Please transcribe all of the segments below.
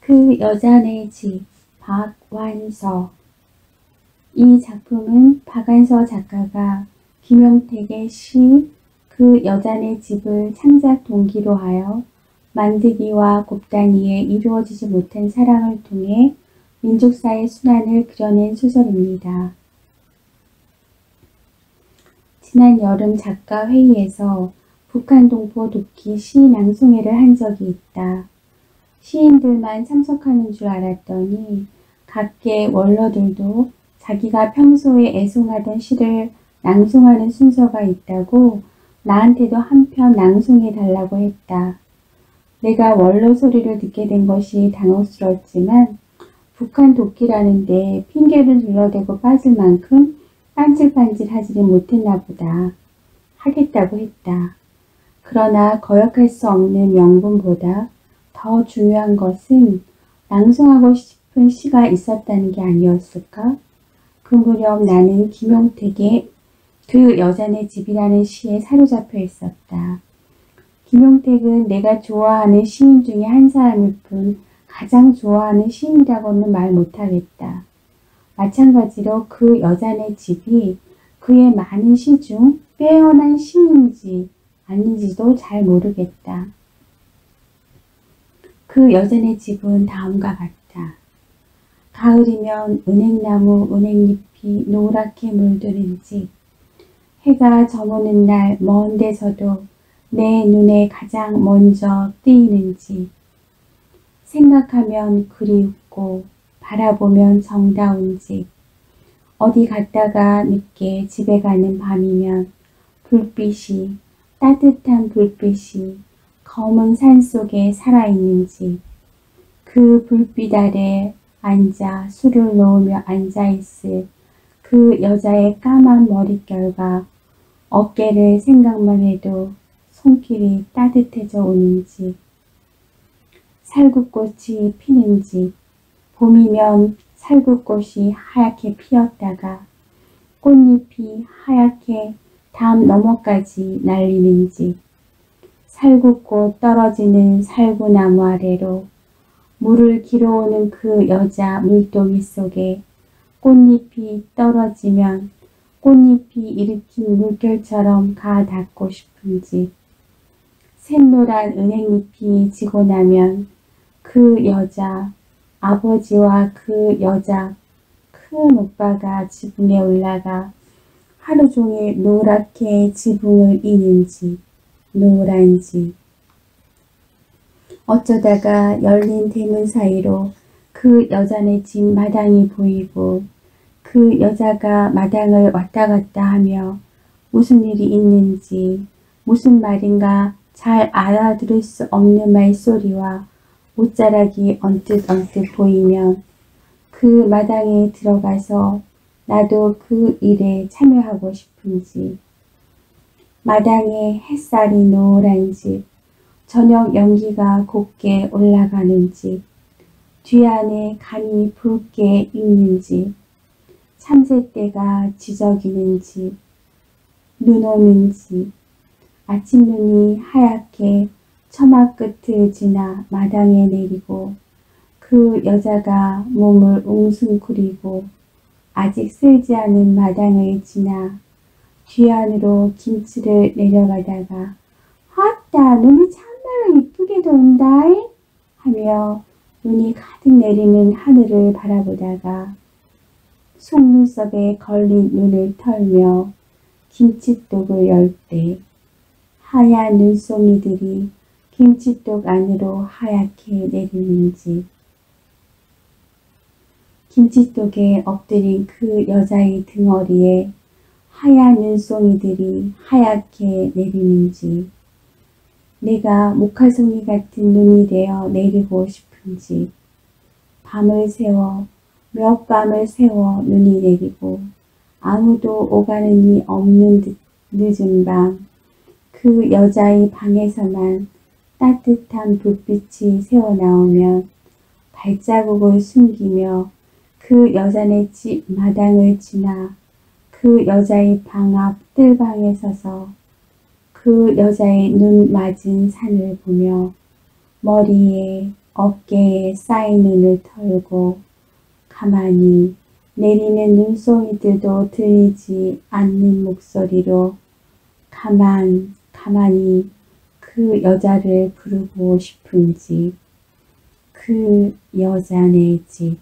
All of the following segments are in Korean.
그 여자네 집, 박완서. 이 작품은 박완서 작가가 김용택의 시 그 여자네 집을 창작 동기로 하여 만드기와 곱다니에 이루어지지 못한 사랑을 통해 민족사의 순환을 그려낸 소설입니다. 지난 여름 작가 회의에서 북한 동포 돕기 시 낭송회를 한 적이 있다. 시인들만 참석하는 줄 알았더니 각계 원로들도 자기가 평소에 애송하던 시를 낭송하는 순서가 있다고 나한테도 한 편 낭송해 달라고 했다. 내가 원로 소리를 듣게 된 것이 당혹스러웠지만 북한 돕기라는데 핑계를 둘러대고 빠질 만큼 빤질빤질하지는 못했나 보다. 하겠다고 했다. 그러나 거역할 수 없는 명분보다 더 중요한 것은 낭송하고 싶은 시가 있었다는 게 아니었을까? 그 무렵 나는 김용택의 그 여자네 집이라는 시에 사로잡혀 있었다. 김용택은 내가 좋아하는 시인 중에 한 사람일 뿐 가장 좋아하는 시인이라고는 말 못하겠다. 마찬가지로 그 여자네 집이 그의 많은 시 중 빼어난 시인지 아닌지도 잘 모르겠다. 그 여자네 집은 다음과 같다. 가을이면 은행나무 은행잎이 노랗게 물드는 집. 해가 저무는 날 먼 데서도 내 눈에 가장 먼저 띄이는 집. 생각하면 그리웠고 바라보면 정다운 집. 어디 갔다가 늦게 집에 가는 밤이면 불빛이 따뜻한 불빛이 검은 산 속에 살아있는 집. 그 불빛 아래 앉아 술을 놓으며 앉아있을 그 여자의 까만 머릿결과 어깨를 생각만 해도 손길이 따뜻해져 오는 집. 살구꽃이 피는 집. 봄이면 살구꽃이 하얗게 피었다가 꽃잎이 하얗게 담 너머까지 날리는 집. 살구꽃 떨어지는 살구나무 아래로 물을 길어오는 그 여자 물동이 속에 꽃잎이 떨어지면 꽃잎이 일으킨 물결처럼 가 닿고 싶은 집. 샛노란 은행잎이 지고 나면 그 여자, 아버지와 그 여자 큰 오빠가 지붕에 올라가 하루 종일 노랗게 지붕을 이는 집, 노란 집. 어쩌다가 열린 대문 사이로 그 여자네 집 마당이 보이고 그 여자가 마당을 왔다 갔다 하며 무슨 일이 있는지 무슨 말인가 잘 알아들을 수 없는 말소리와 옷자락이 언뜻 보이면 그 마당에 들어가서 나도 그 일에 참여하고 싶은지. 마당에 햇살이 노란 집, 저녁 연기가 곱게 올라가는 집, 뒤안에 감이 붉게 익는 집, 참새떼가 지저귀는 집, 눈 오는 집, 아침 눈이 하얗게 처마 끝을 지나 마당에 내리고 그 여자가 몸을 웅숭거리고 아직 쓸지 않은 마당을 지나 뒤안으로 김치를 내려가다가 아따 눈이 참말로 이쁘게 돈다이 하며 눈이 가득 내리는 하늘을 바라보다가 속눈썹에 걸린 눈을 털며 김치독을 열 때 하얀 눈송이들이 김치독 안으로 하얗게 내리는 집. 김치독에 엎드린 그 여자의 등허리에 하얀 눈송이들이 하얗게 내리는 집. 내가 목화송이 같은 눈이 되어 내리고 싶은 집. 밤을 새워 몇 밤을 새워 눈이 내리고 아무도 오가는 이 없는 듯 늦은 밤 그 여자의 방에서만 따뜻한 불빛이 새어나오면 발자국을 숨기며 그 여자네 집 마당을 지나 그 여자의 방 앞 뜰방에 서서 그 여자의 눈 맞은 산을 보며 머리에 어깨에 쌓인 눈을 털고 가만히 내리는 눈송이들도 들리지 않는 목소리로 가만히 그 여자를 부르고 싶은지 그 여자 네 집.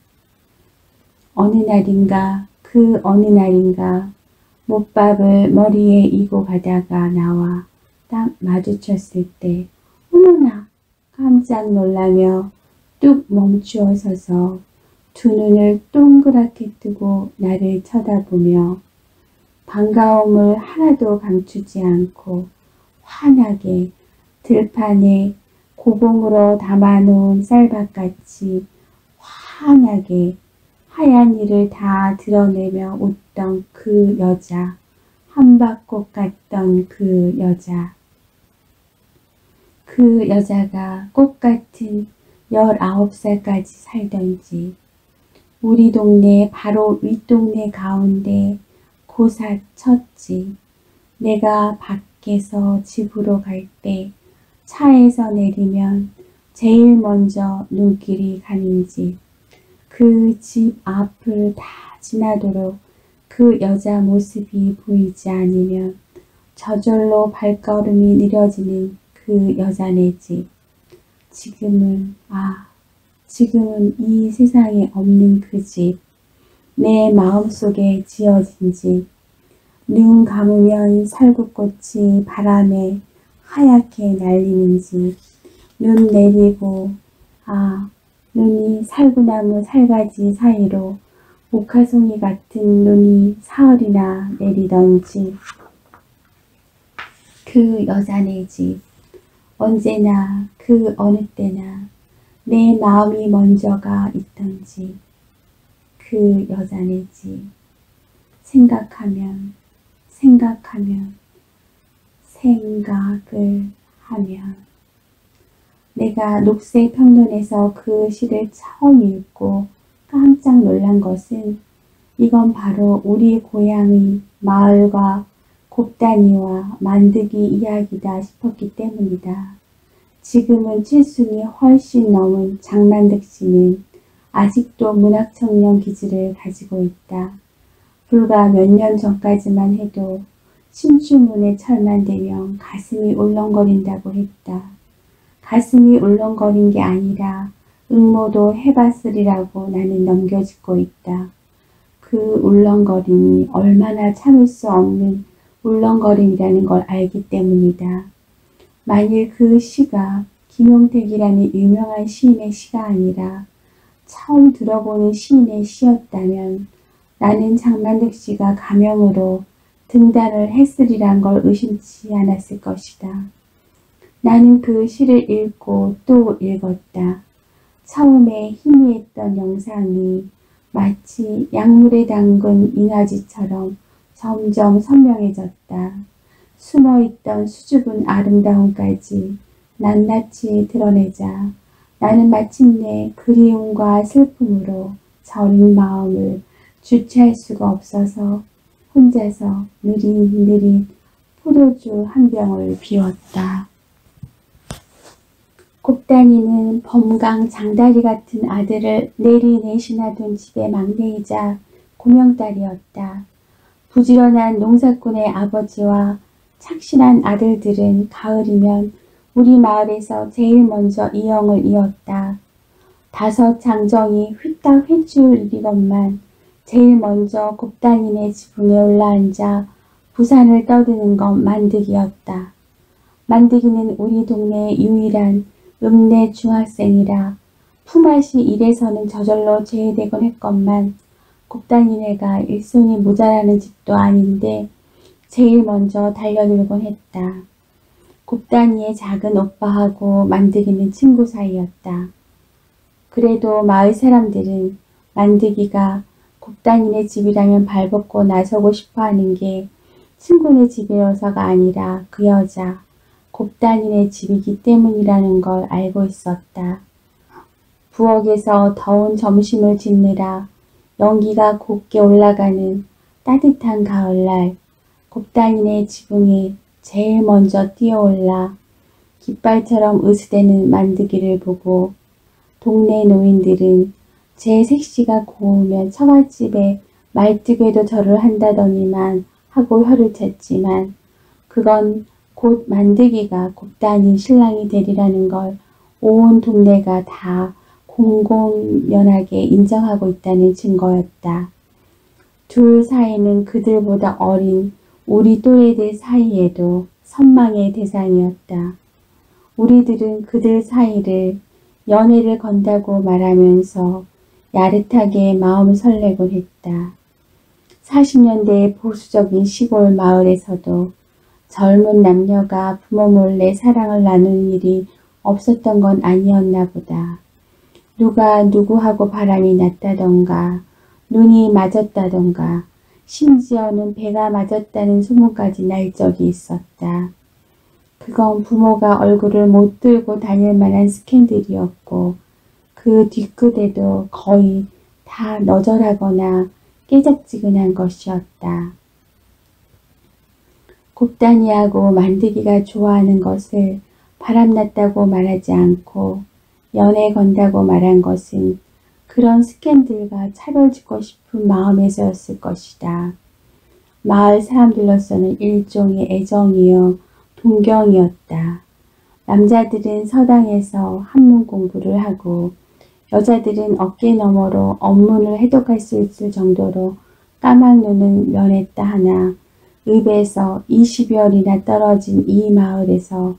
어느 날인가 못밥을 머리에 이고 가다가 나와 딱 마주쳤을 때 어머나 깜짝 놀라며 뚝 멈추어 서서 두 눈을 동그랗게 뜨고 나를 쳐다보며 반가움을 하나도 감추지 않고 환하게 들판에 고봉으로 담아놓은 쌀밥같이 환하게 하얀 이를 다 드러내며 웃던 그 여자, 한박꽃 같던 그 여자. 그 여자가 꽃같은 19살까지 살던지 우리 동네 바로 윗동네 가운데 고사 쳤지. 내가 밖에서 집으로 갈 때 차에서 내리면 제일 먼저 눈길이 가는 집. 그 집 앞을 다 지나도록 그 여자 모습이 보이지 않으면 저절로 발걸음이 느려지는 그 여자네 집. 지금은 이 세상에 없는 그 집. 내 마음속에 지어진 집. 눈 감으면 살구꽃이 바람에 하얗게 날리는 집. 눈 내리고 눈이 살구나무 살가지 사이로 목화송이 같은 눈이 사흘이나 내리던 집. 그 여자네 집. 언제나 그 어느 때나 내 마음이 먼저가 있던 집. 그 여자네 집. 생각을 하면 내가 녹색평론에서 그 시를 처음 읽고 깜짝 놀란 것은 이건 바로 우리 고향의 마을과 곱다니와 만드기 이야기다 싶었기 때문이다. 지금은 칠순이 훨씬 넘은 장만득 씨는 아직도 문학청년 기질을 가지고 있다. 불과 몇 년 전까지만 해도 신주문에 철만 되면 가슴이 울렁거린다고 했다. 가슴이 울렁거린 게 아니라 응모도 해봤으리라고 나는 넘겨짚고 있다. 그 울렁거림이 얼마나 참을 수 없는 울렁거림이라는 걸 알기 때문이다. 만일 그 시가 김용택이라는 유명한 시인의 시가 아니라 처음 들어보는 시인의 시였다면 나는 장만득 씨가 가명으로 등단을 했으리란 걸 의심치 않았을 것이다. 나는 그 시를 읽고 또 읽었다. 처음에 희미했던 영상이 마치 약물에 담근 잉아지처럼 점점 선명해졌다. 숨어있던 수줍은 아름다움까지 낱낱이 드러내자 나는 마침내 그리움과 슬픔으로 저린 마음을 주체할 수가 없어서 혼자서 느릿느릿 포도주 한 병을 비웠다. 곱다니는 범강 장다리 같은 아들을 내리내시나 둔 집의 막내이자 고명딸이었다. 부지런한 농사꾼의 아버지와 착실한 아들들은 가을이면 우리 마을에서 제일 먼저 이영을 이었다. 5 장정이 휘딱 휘줄이건만 제일 먼저 곱다니네 지붕에 올라앉아 부산을 떠드는 건 만득이었다. 만득이는 우리 동네의 유일한 읍내 중학생이라 품앗이 일에서는 저절로 제외되곤 했건만 곱다니네가 일손이 모자라는 집도 아닌데 제일 먼저 달려들곤 했다. 곱다니의 작은 오빠하고 만득이는 친구 사이였다. 그래도 마을 사람들은 만득이가 곱다니네 집이라면 발벗고 나서고 싶어하는 게 친구네 집이어서가 아니라 그 여자 곱다니네 집이기 때문이라는 걸 알고 있었다. 부엌에서 더운 점심을 짓느라 연기가 곱게 올라가는 따뜻한 가을날 곱다니네 지붕에 제일 먼저 뛰어올라 깃발처럼 으스대는 만드기를 보고 동네 노인들은 제 색시가 고우면 처갓집에 말뜨개도 절을 한다더니만 하고 혀를 찼지만 그건 곧 만드기가 곱단이 신랑이 되리라는 걸 온 동네가 다 공공연하게 인정하고 있다는 증거였다. 둘 사이는 그들보다 어린 우리 또래들 사이에도 선망의 대상이었다. 우리들은 그들 사이를 연애를 건다고 말하면서 야릇하게 마음 설레곤 했다. 40년대의 보수적인 시골 마을에서도 젊은 남녀가 부모 몰래 사랑을 나누는 일이 없었던 건 아니었나 보다. 누가 누구하고 바람이 났다던가 눈이 맞았다던가 심지어는 배가 맞았다는 소문까지 날 적이 있었다. 그건 부모가 얼굴을 못 들고 다닐 만한 스캔들이었고 그 뒤끝에도 거의 다 너절하거나 깨작지근한 것이었다. 곱다니하고 만드기가 좋아하는 것을 바람났다고 말하지 않고 연애 건다고 말한 것은 그런 스캔들과 차별짓고 싶은 마음에서였을 것이다. 마을 사람들로서는 일종의 애정이요 동경이었다. 남자들은 서당에서 한문 공부를 하고 여자들은 어깨 너머로 업문을 해독할 수 있을 정도로 까막눈을 면했다 하나 읍에서 20여리나 떨어진 이 마을에서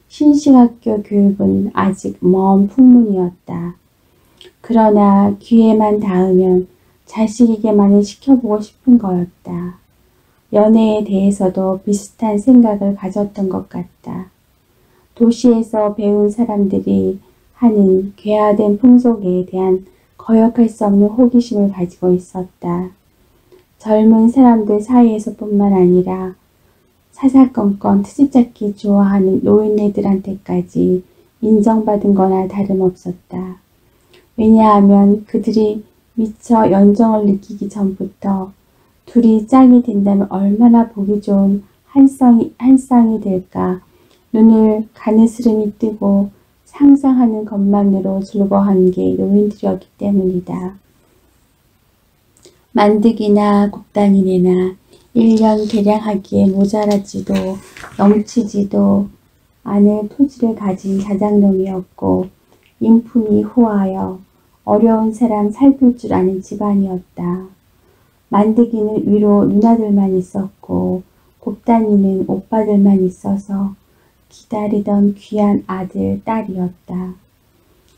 신식학교 교육은 아직 먼 풍문이었다. 그러나 귀에만 닿으면 자식에게만은 시켜보고 싶은 거였다. 연애에 대해서도 비슷한 생각을 가졌던 것 같다. 도시에서 배운 사람들이 하는 괴화된 풍속에 대한 거역할 수 없는 호기심을 가지고 있었다. 젊은 사람들 사이에서뿐만 아니라 사사건건 트집잡기 좋아하는 노인네들한테까지 인정받은 거나 다름없었다. 왜냐하면 그들이 미처 연정을 느끼기 전부터 둘이 짝이 된다면 얼마나 보기 좋은 한 쌍이 될까 눈을 가느스름이 뜨고 상상하는 것만으로 즐거워한 게 노인들이었기 때문이다. 만드기나 곱다니네나 1년 개량하기에 모자라지도 넘치지도 않을 토지를 가진 자작놈이었고 인품이 후하여 어려운 사람 살필 줄 아는 집안이었다. 만드기는 위로 누나들만 있었고 곱다니는 오빠들만 있어서 기다리던 귀한 아들, 딸이었다.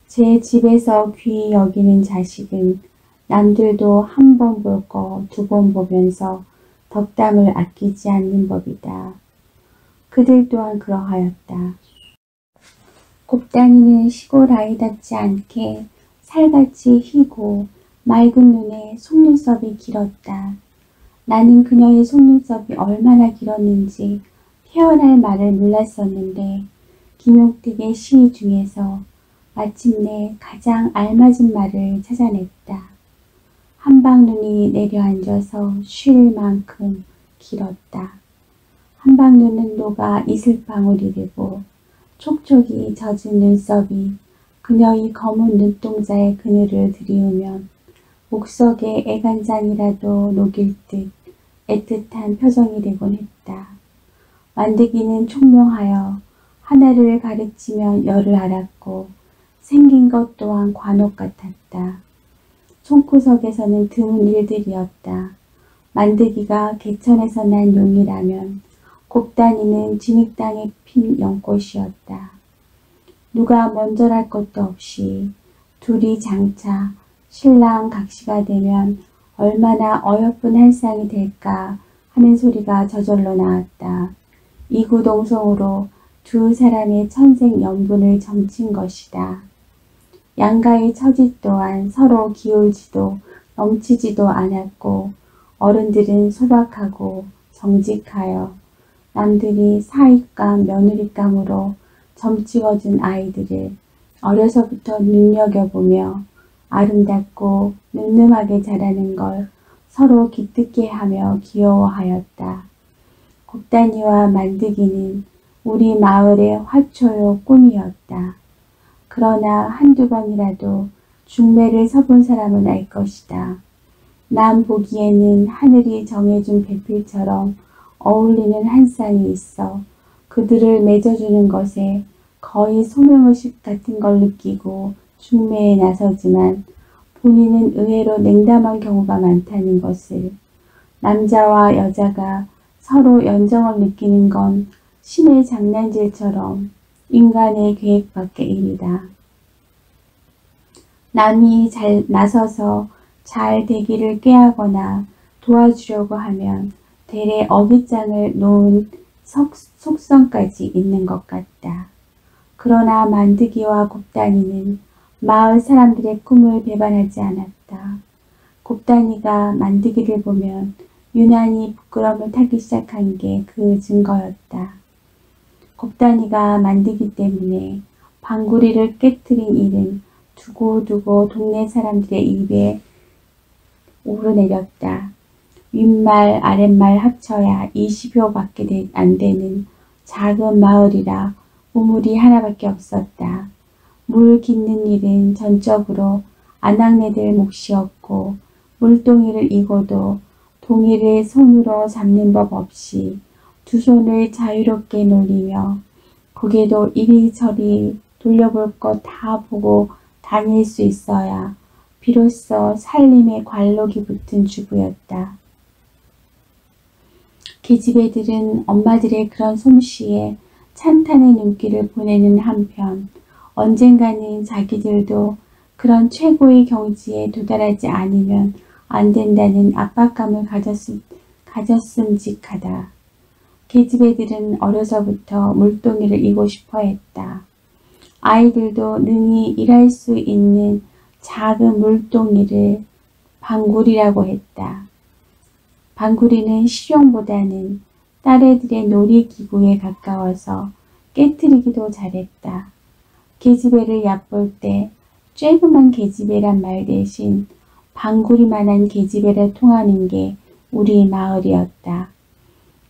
제 집에서 귀히 여기는 자식은 남들도 한 번 볼 거 두 번 보면서 덕담을 아끼지 않는 법이다. 그들 또한 그러하였다. 곱다니는 시골 아이답지 않게 살같이 희고 맑은 눈에 속눈썹이 길었다. 나는 그녀의 속눈썹이 얼마나 길었는지 태어날 말을 몰랐었는데 김용택의 시 중에서 마침내 가장 알맞은 말을 찾아냈다. 한방눈이 내려앉아서 쉴 만큼 길었다. 한방눈은 녹아 이슬방울이 되고 촉촉이 젖은 눈썹이 그녀의 검은 눈동자의 그늘을 들이우면 목석의 애간장이라도 녹일 듯 애틋한 표정이 되곤 했다. 만드기는 총명하여 하나를 가르치면 열을 알았고 생긴 것 또한 관옥 같았다. 총구석에서는 드문 일들이었다. 만드기가 개천에서 난 용이라면 곱다니는 진흙 땅에 핀 연꽃이었다. 누가 먼저랄 것도 없이 둘이 장차 신랑 각시가 되면 얼마나 어여쁜 한 쌍이 될까 하는 소리가 저절로 나왔다. 이구동성으로 두 사람의 천생연분을 점친 것이다. 양가의 처지 또한 서로 기울지도 넘치지도 않았고 어른들은 소박하고 정직하여 남들이 사익감 며느리감으로 점찍어준 아이들을 어려서부터 눈여겨보며 아름답고 늠름하게 자라는 걸 서로 기특해 하며 귀여워하였다. 곱다니와 만드기는 우리 마을의 화초요 꿈이었다. 그러나 한두 번이라도 중매를 서본 사람은 알 것이다. 남 보기에는 하늘이 정해준 배필처럼 어울리는 한 쌍이 있어 그들을 맺어주는 것에 거의 소명의식 같은 걸 느끼고 중매에 나서지만 본인은 의외로 냉담한 경우가 많다는 것을, 남자와 여자가 서로 연정을 느끼는 건 신의 장난질처럼 인간의 계획 밖의 일이다. 남이 잘 나서서 잘 되기를 꾀하거나 도와주려고 하면 대래 어깃장을 놓은 속성까지 있는 것 같다. 그러나 만드기와 곱다니는 마을 사람들의 꿈을 배반하지 않았다. 곱다니가 만드기를 보면 유난히 부끄러움을 타기 시작한 게 그 증거였다. 곱다니가 만드기 때문에 방구리를 깨뜨린 일은 두고두고 동네 사람들의 입에 오르내렸다. 윗말 아랫말 합쳐야 20여밖에 안 되는 작은 마을이라 우물이 하나밖에 없었다. 물 깃는 일은 전적으로 아낙네들 몫이었고 물동이를 이고도 동이를 손으로 잡는 법 없이 두 손을 자유롭게 놀리며 고개도 이리저리 돌려볼 것 다 보고 다닐 수 있어야 비로소 살림에 관록이 붙은 주부였다. 계집애들은 엄마들의 그런 솜씨에 찬탄의 눈길을 보내는 한편 언젠가는 자기들도 그런 최고의 경지에 도달하지 않으면 안 된다는 압박감을 가졌음직하다. 계집애들은 어려서부터 물동이를 이고 싶어 했다. 아이들도 능히 일할 수 있는 작은 물동이를 방구리라고 했다. 방구리는 실용보다는 딸애들의 놀이기구에 가까워서 깨트리기도 잘했다. 계집애를 얕볼 때 쬐그만 계집애란 말 대신 방구리만한 계집애를 통하는 게 우리 마을이었다.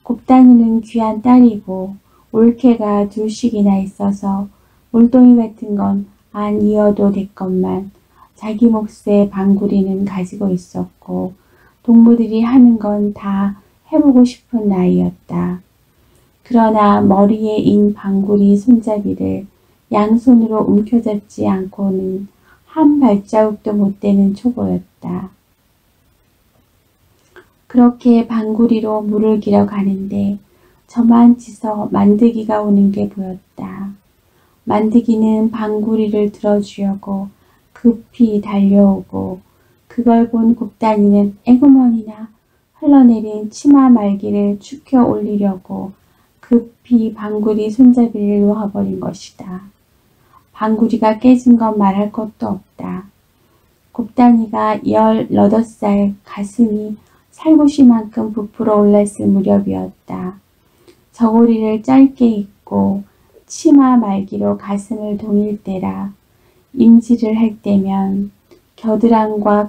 곱다니는 귀한 딸이고 올케가 둘씩이나 있어서 물동이 같은 건 안 이어도 됐건만 자기 몫의 방구리는 가지고 있었고 동무들이 하는 건 다 해보고 싶은 나이였다. 그러나 머리에 인 방구리 손잡이를 양손으로 움켜잡지 않고는 한 발자국도 못 되는 초보였다. 그렇게 방구리로 물을 길어 가는데 저만치서 만드기가 오는 게 보였다. 만드기는 방구리를 들어주려고 급히 달려오고 그걸 본 곱다니는 에구머니나 흘러내린 치마 말기를 축혀 올리려고 급히 방구리 손잡이를 놓아버린 것이다. 방구리가 깨진 건 말할 것도 없다. 곱다니가 18살 가슴이 살구시만큼 부풀어 올랐을 무렵이었다. 저고리를 짧게 입고 치마 말기로 가슴을 동일 때라 임지를 할 때면 겨드랑과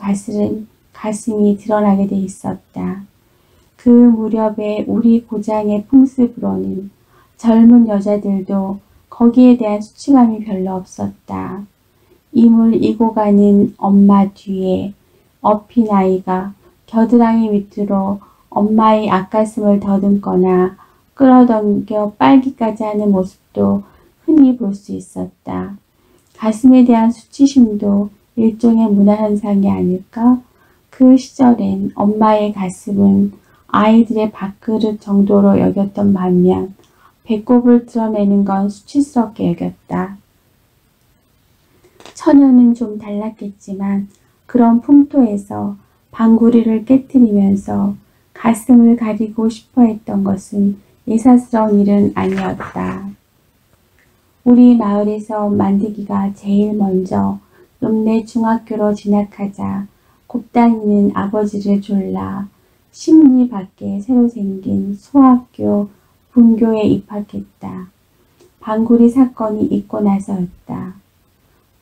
가슴이 드러나게 돼 있었다. 그 무렵에 우리 고장의 풍습으로는 젊은 여자들도 거기에 대한 수치감이 별로 없었다. 임을 이고 가는 엄마 뒤에 업힌 아이가 겨드랑이 밑으로 엄마의 앞가슴을 더듬거나 끌어당겨 빨기까지 하는 모습도 흔히 볼 수 있었다. 가슴에 대한 수치심도 일종의 문화현상이 아닐까? 그 시절엔 엄마의 가슴은 아이들의 밥그릇 정도로 여겼던 반면 배꼽을 드러내는 건 수치스럽게 여겼다. 처녀는 좀 달랐겠지만 그런 풍토에서 방구리를 깨트리면서 가슴을 가리고 싶어 했던 것은 예사스러운 일은 아니었다. 우리 마을에서 만드기가 제일 먼저 읍내 중학교로 진학하자 곱다니는 아버지를 졸라 십리 밖에 새로 생긴 소학교 분교에 입학했다. 방구리 사건이 있고 나서였다.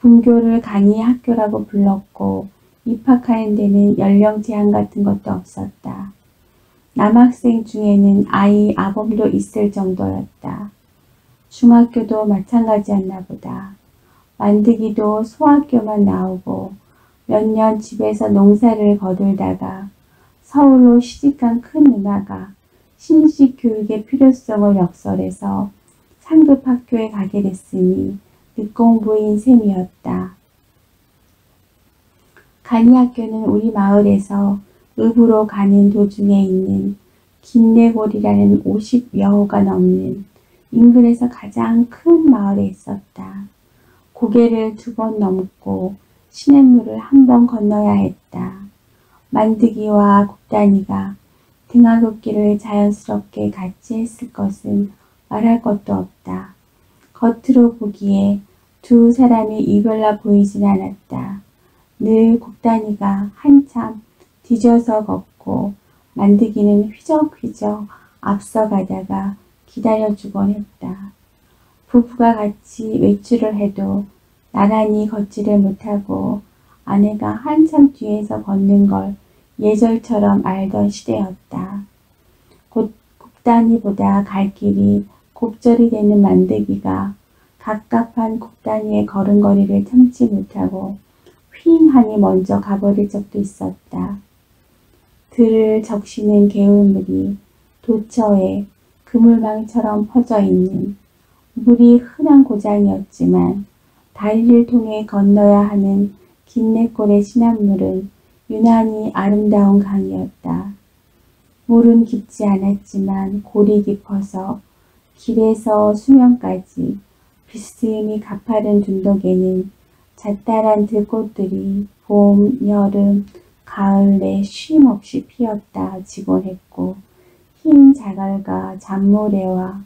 분교를 간이 학교라고 불렀고 입학하는 데는 연령 제한 같은 것도 없었다. 남학생 중에는 아이 아범도 있을 정도였다. 중학교도 마찬가지였나 보다. 만드기도 소학교만 나오고 몇 년 집에서 농사를 거들다가 서울로 시집간 큰 누나가 신식 교육의 필요성을 역설해서 상급 학교에 가게 됐으니 늦공부인 셈이었다. 간이학교는 우리 마을에서 읍으로 가는 도중에 있는 김내골이라는 50여호가 넘는 인근에서 가장 큰 마을에 있었다. 고개를 2번 넘고 시냇물을 1번 건너야 했다. 만드기와 곱다니가 등하굣길을 자연스럽게 같이 했을 것은 말할 것도 없다. 겉으로 보기에 두 사람이 이별나 보이진 않았다. 늘 곱다니가 한참 뒤져서 걷고 만드기는 휘적휘적 앞서가다가 기다려주곤 했다. 부부가 같이 외출을 해도 나란히 걷지를 못하고 아내가 한참 뒤에서 걷는 걸 예절처럼 알던 시대였다. 곱다니보다 갈 길이 곱절이 되는 만드기가 갑갑한 곱다니의 걸음걸이를 참지 못하고 휘잉 하니 먼저 가버릴 적도 있었다. 들을 적시는 개울물이 도처에 그물망처럼 퍼져 있는 물이 흔한 고장이었지만 다리를 통해 건너야 하는 긴내골의 시냇물은 유난히 아름다운 강이었다. 물은 깊지 않았지만 골이 깊어서 길에서 수면까지 비스듬히 가파른 둔덕에는 잣다란 들꽃들이 봄, 여름, 가을에 쉼없이 피었다 지곤 했고 흰 자갈과 잔모래와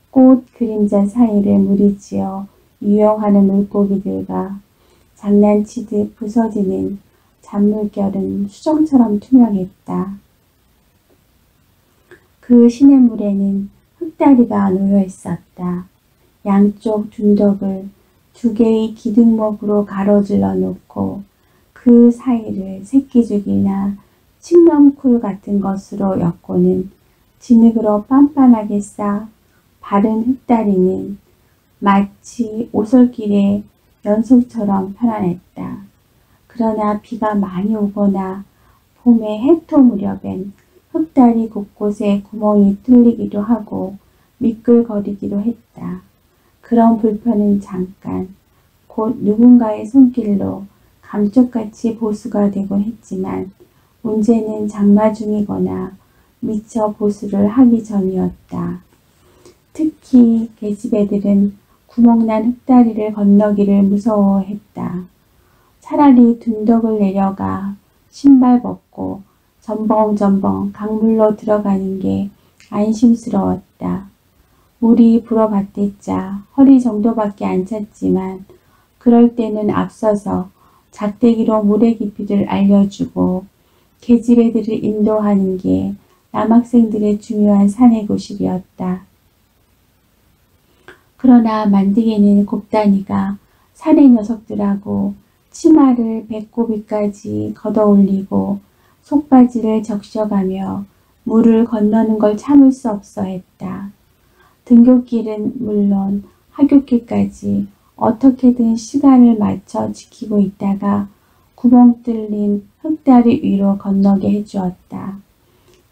꽃 그림자 사이를 무리지어 유영하는 물고기들과 장난치듯 부서지는 잔물결은 수정처럼 투명했다. 그 시냇물에는 흙다리가 놓여 있었다. 양쪽 둔덕을 2개의 기둥목으로 가로질러 놓고 그 사이를 새끼죽이나 칡럼쿨 같은 것으로 엮고는 진흙으로 빤빤하게 쌓아 바른 흙다리는 마치 오솔길의 연속처럼 편안했다. 그러나 비가 많이 오거나 봄의 해토 무렵엔 흙다리 곳곳에 구멍이 뚫리기도 하고 미끌거리기도 했다. 그런 불편은 잠깐, 곧 누군가의 손길로 감쪽같이 보수가 되곤 했지만 문제는 장마 중이거나 미처 보수를 하기 전이었다. 특히 계집애들은 구멍난 흙다리를 건너기를 무서워했다. 차라리 둔덕을 내려가 신발 벗고 전벙전벙 강물로 들어가는 게 안심스러웠다. 물이 불어봤댔자 허리 정도밖에 안 찼지만 그럴 때는 앞서서 작대기로 물의 깊이를 알려주고 계집애들을 인도하는 게 남학생들의 중요한 사내고십이었다. 그러나 만드기는 곱다니가 사내 녀석들하고 치마를 배꼽위까지 걷어올리고 속바지를 적셔가며 물을 건너는 걸 참을 수 없어 했다. 등굣길은 물론 하굣길까지 어떻게든 시간을 맞춰 지키고 있다가 구멍 뚫린 흙다리 위로 건너게 해주었다.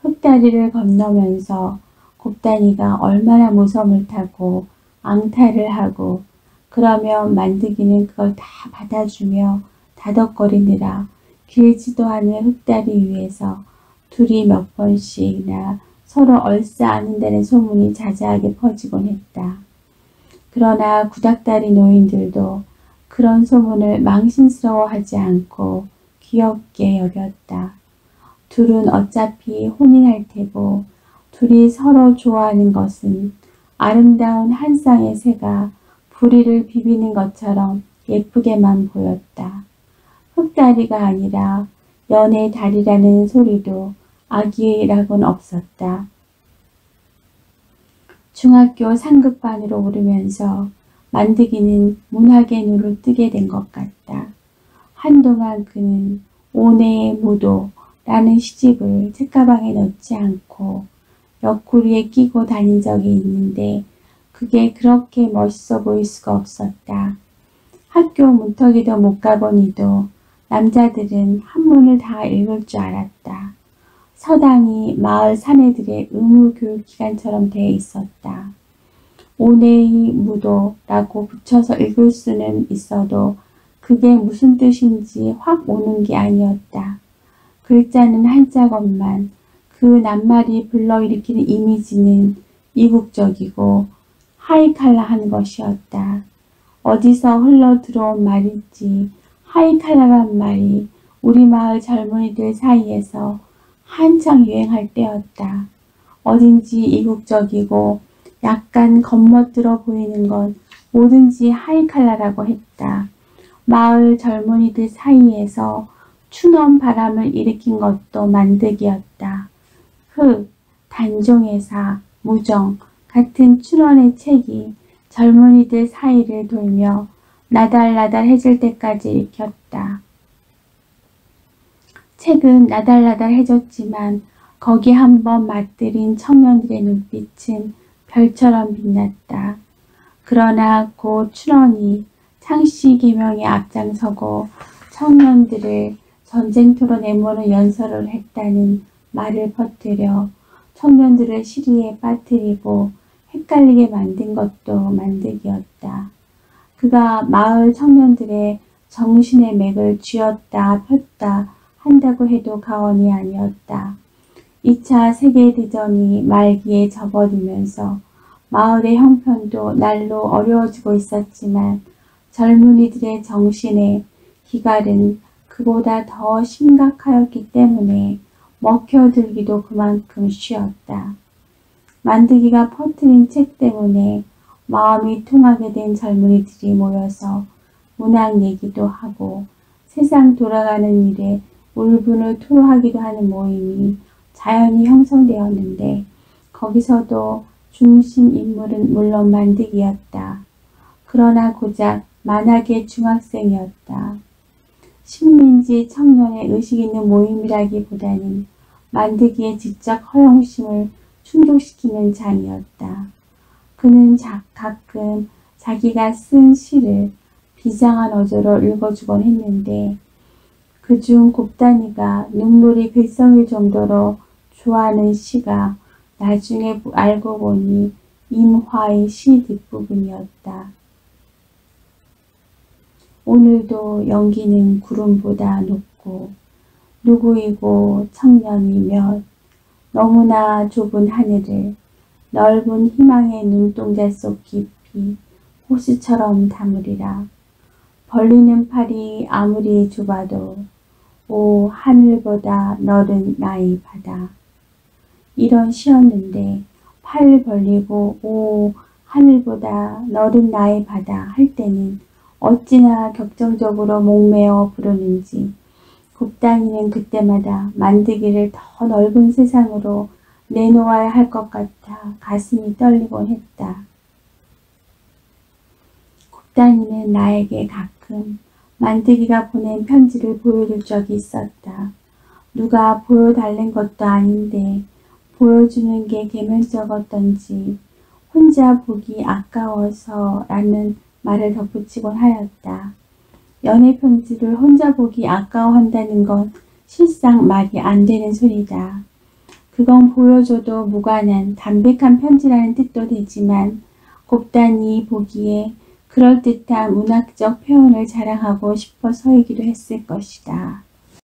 흙다리를 건너면서 곱다니가 얼마나 무섬을 타고 앙탈을 하고 그러면 만드기는 그걸 다 받아주며 다독거리느라 길지도 않은 흙다리 위에서 둘이 몇 번씩이나 서로 얼싸안는다는 소문이 자자하게 퍼지곤 했다. 그러나 구닥다리 노인들도 그런 소문을 망신스러워하지 않고 귀엽게 여겼다. 둘은 어차피 혼인할 테고 둘이 서로 좋아하는 것은 아름다운 한 쌍의 새가 부리를 비비는 것처럼 예쁘게만 보였다. 흙다리가 아니라 연의 다리라는 소리도 악의라고는 없었다. 중학교 상급반으로 오르면서 만드기는 문학의 눈을 뜨게 된 것 같다. 한동안 그는 온해의 무도라는 시집을 책가방에 넣지 않고 옆구리에 끼고 다닌 적이 있는데 그게 그렇게 멋있어 보일 수가 없었다. 학교 문턱에도 못 가보니도 남자들은 한문을 다 읽을 줄 알았다. 서당이 마을 사내들의 의무교육기관처럼 되어 있었다. 오네이 무도라고 붙여서 읽을 수는 있어도 그게 무슨 뜻인지 확 오는 게 아니었다. 글자는 한자 것만 그 낱말이 불러일으키는 이미지는 이국적이고 하이칼라한 것이었다. 어디서 흘러 들어온 말인지 하이칼라란 말이 우리 마을 젊은이들 사이에서 한창 유행할 때였다. 어딘지 이국적이고 약간 겉멋들어 보이는 건 뭐든지 하이칼라라고 했다. 마을 젊은이들 사이에서 춘원 바람을 일으킨 것도 만득이었다. 흑, 단종회사, 무정 같은 춘원의 책이 젊은이들 사이를 돌며 나달나달해질 때까지 읽혔다. 책은 나달나달해졌지만 거기 한번 맞들인 청년들의 눈빛은 별처럼 빛났다. 그러나 고 춘원이 창씨 계명에 앞장서고 청년들을 전쟁터로 내모는 연설을 했다는 말을 퍼뜨려 청년들을 시리에 빠뜨리고 헷갈리게 만든 것도 만득이었다. 그가 마을 청년들의 정신의 맥을 쥐었다 폈다 한다고 해도 과언이 아니었다. 2차 세계대전이 말기에 접어들면서 마을의 형편도 날로 어려워지고 있었지만 젊은이들의 정신의 기갈은 그보다 더 심각하였기 때문에 먹혀들기도 그만큼 쉬웠다. 만드기가 퍼뜨린 책 때문에 마음이 통하게 된 젊은이들이 모여서 문학 얘기도 하고 세상 돌아가는 일에 울분을 토로하기도 하는 모임이 자연히 형성되었는데 거기서도 중심 인물은 물론 만드기였다. 그러나 고작 만학의 중학생이었다. 식민지 청년의 의식 있는 모임이라기보다는 만드기의 지적 허영심을 충족시키는 장이었다. 그는 가끔 자기가 쓴 시를 비장한 어조로 읽어주곤 했는데 그중 곱단이가 눈물이 글썽일 정도로 좋아하는 시가 나중에 알고 보니 임화의 시 뒷부분이었다. 오늘도 연기는 구름보다 높고 누구이고 청년이며 너무나 좁은 하늘을 넓은 희망의 눈동자 속 깊이 호수처럼 담으리라. 벌리는 팔이 아무리 좁아도 오 하늘보다 너른 나의 바다. 이런 시였는데 팔 벌리고 오 하늘보다 너른 나의 바다 할 때는 어찌나 격정적으로 목매어 부르는지 곱단이는 그때마다 만드기를 더 넓은 세상으로 내놓아야 할 것 같아 가슴이 떨리곤 했다. 곱단이는 나에게 가끔 만드기가 보낸 편지를 보여줄 적이 있었다. 누가 보여달란 것도 아닌데 보여주는 게 계면쩍었던지 혼자 보기 아까워서 라는 말을 덧붙이곤 하였다. 연애 편지를 혼자 보기 아까워한다는 건 실상 말이 안 되는 소리다. 그건 보여줘도 무관한 담백한 편지라는 뜻도 되지만 곱단이 보기에 그럴듯한 문학적 표현을 자랑하고 싶어서이기도 했을 것이다.